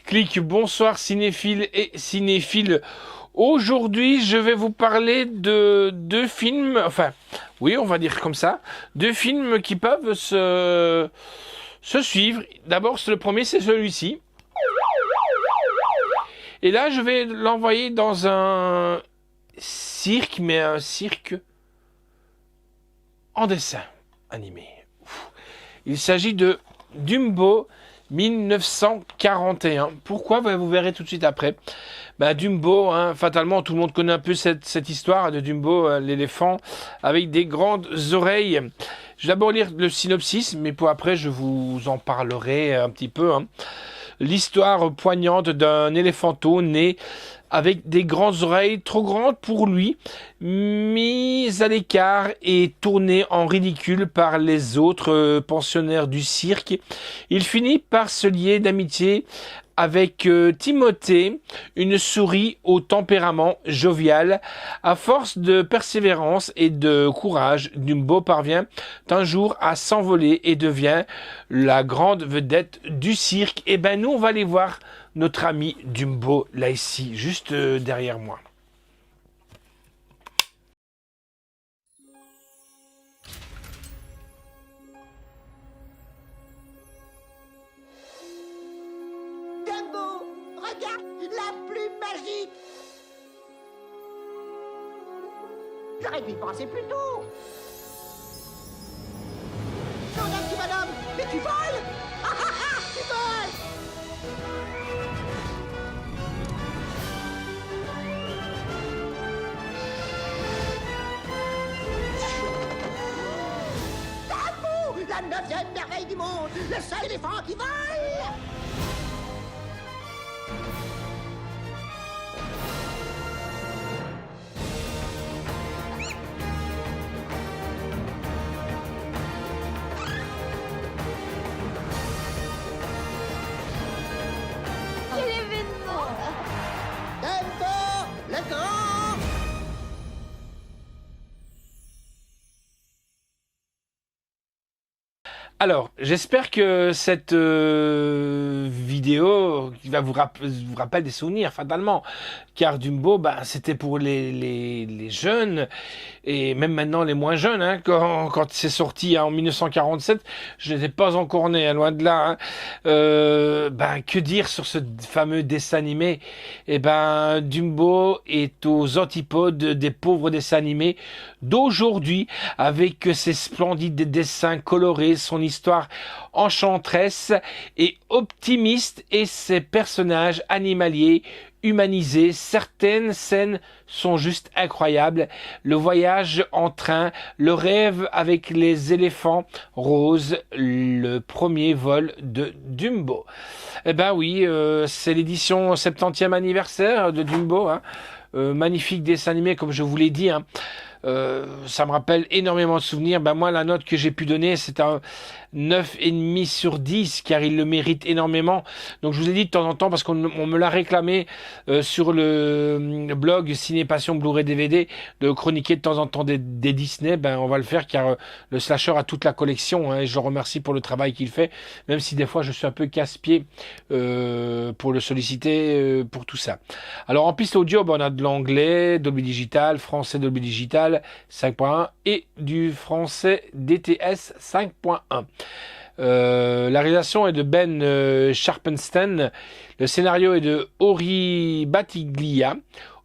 Clic, bonsoir cinéphiles et cinéphiles. Aujourd'hui, je vais vous parler de deux films, enfin, oui, on va dire comme ça, deux films qui peuvent se suivre. D'abord, le premier, c'est celui-ci. Et là, je vais l'envoyer dans un cirque, mais un cirque en dessin animé. Il s'agit de Dumbo 1941. Pourquoi? Vous verrez tout de suite après. Dumbo, fatalement, tout le monde connaît un peu cette histoire de Dumbo, l'éléphant avec des grandes oreilles. Je vais d'abord lire le synopsis, mais pour après, je vous en parlerai un petit peu. L'histoire poignante d'un éléphanteau né avec des grandes oreilles trop grandes pour lui, mis à l'écart et tourné en ridicule par les autres pensionnaires du cirque. Il finit par se lier d'amitié avec Timothée, une souris au tempérament jovial. À force de persévérance et de courage, Dumbo parvient un jour à s'envoler et devient la grande vedette du cirque. Et nous, on va aller voir notre ami Dumbo, là ici, juste derrière moi. Dumbo, regarde, la plume magique. J'aurais dû y penser plus tôt. Non, petit bonhomme, mais tu voles. Ah ah ah, tu voles. Dumbo, la 9e merveille du monde, le seul éléphant qui vole. Quel événement! Dumbo, le grand. Alors, j'espère que cette vidéo va vous rappelle des souvenirs, fatalement. Car Dumbo, c'était pour les jeunes, et même maintenant les moins jeunes. Quand c'est sorti en 1947, je n'étais pas encore né, loin de là. Que dire sur ce fameux dessin animé? Dumbo est aux antipodes des pauvres dessins animés d'aujourd'hui, avec ses splendides dessins colorés, son histoire enchanteresse et optimiste et ses personnages animaliers humanisés. Certaines scènes sont juste incroyables. Le voyage en train, le rêve avec les éléphants roses, le premier vol de Dumbo. C'est l'édition 70e anniversaire de Dumbo. Magnifique dessin animé, comme je vous l'ai dit. Ça me rappelle énormément de souvenirs. Moi, la note que j'ai pu donner, c'est un 9,5 sur 10, car il le mérite énormément. Donc je vous ai dit de temps en temps, parce qu'on me l'a réclamé sur le blog Ciné Passion Blu-ray DVD, de chroniquer de temps en temps des Disney. On va le faire, car le slasher a toute la collection, et je le remercie pour le travail qu'il fait, même si des fois je suis un peu casse-pied pour le solliciter pour tout ça. Alors en piste audio, on a de l'anglais, Dolby Digital, français Dolby Digital 5.1 et du français DTS 5.1. La réalisation est de Ben Sharpenstein, le scénario est de Ori Battaglia,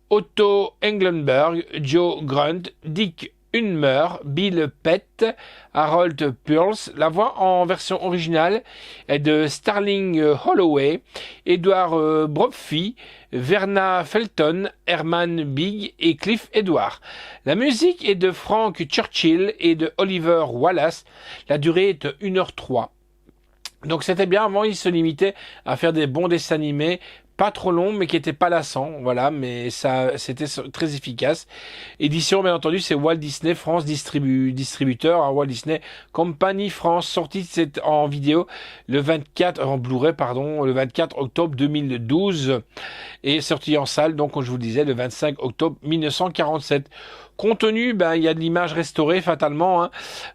Otto Englenberg, Joe Grunt, Dick Unmer, Bill Pett, Harold Pearls. La voix en version originale est de Starling Holloway, Edward Brophy, Verna Felton, Herman Big et Cliff Edward. La musique est de Frank Churchill et de Oliver Wallace. La durée est de 1h03. Donc c'était bien. Avant, il se limitait à faire des bons dessins animés, pas trop long, mais qui était pas lassant, voilà, mais ça, c'était très efficace. Édition, bien entendu, c'est Walt Disney France distributeur, Walt Disney Company France, sorti en vidéo le 24, en Blu-ray, pardon, le 24 octobre 2012, et sorti en salle, donc, comme je vous le disais, le 25 octobre 1947. Contenu, il y a de l'image restaurée, fatalement.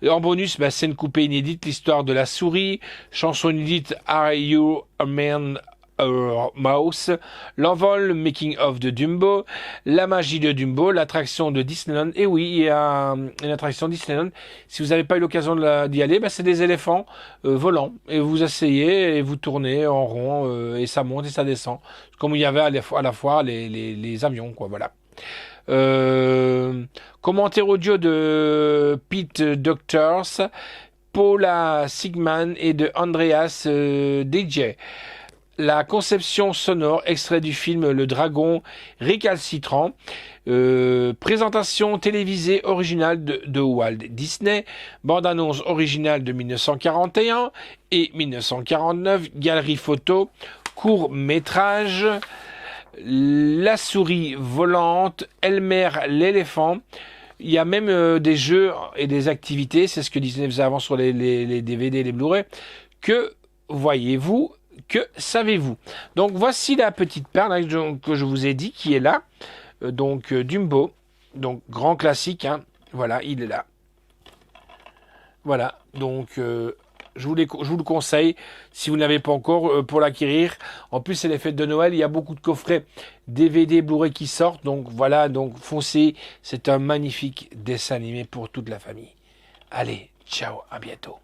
En bonus, scène coupée inédite, l'histoire de la souris, chanson inédite, Are You a Man Mouse, l'envol, le making of de Dumbo, la magie de Dumbo, l'attraction de Disneyland. Et oui, il y a une attraction Disneyland. Si vous n'avez pas eu l'occasion d'y aller, c'est des éléphants volants. Et vous asseyez et vous tournez en rond et ça monte et ça descend. Comme il y avait à la fois les avions, quoi, voilà. Commentaire audio de Pete Doctors, Paula Sigman et de Andreas DJ. La conception sonore, extrait du film Le Dragon récalcitrant, présentation télévisée originale de Walt Disney, bande-annonce originale de 1941 et 1949, galerie photo, court-métrage, La souris volante, Elmer l'éléphant. Il y a même des jeux et des activités, c'est ce que Disney faisait avant sur les DVD et les Blu-ray. Que voyez-vous? Que savez-vous? Donc voici la petite perle que je vous ai dit qui est là. Dumbo, donc grand classique, hein. Voilà, il est là. Voilà, donc je vous le conseille si vous n'avez pas encore pour l'acquérir. En plus, c'est les fêtes de Noël, il y a beaucoup de coffrets DVD, Blu-ray qui sortent. Donc voilà, donc foncez, c'est un magnifique dessin animé pour toute la famille. Allez, ciao, à bientôt.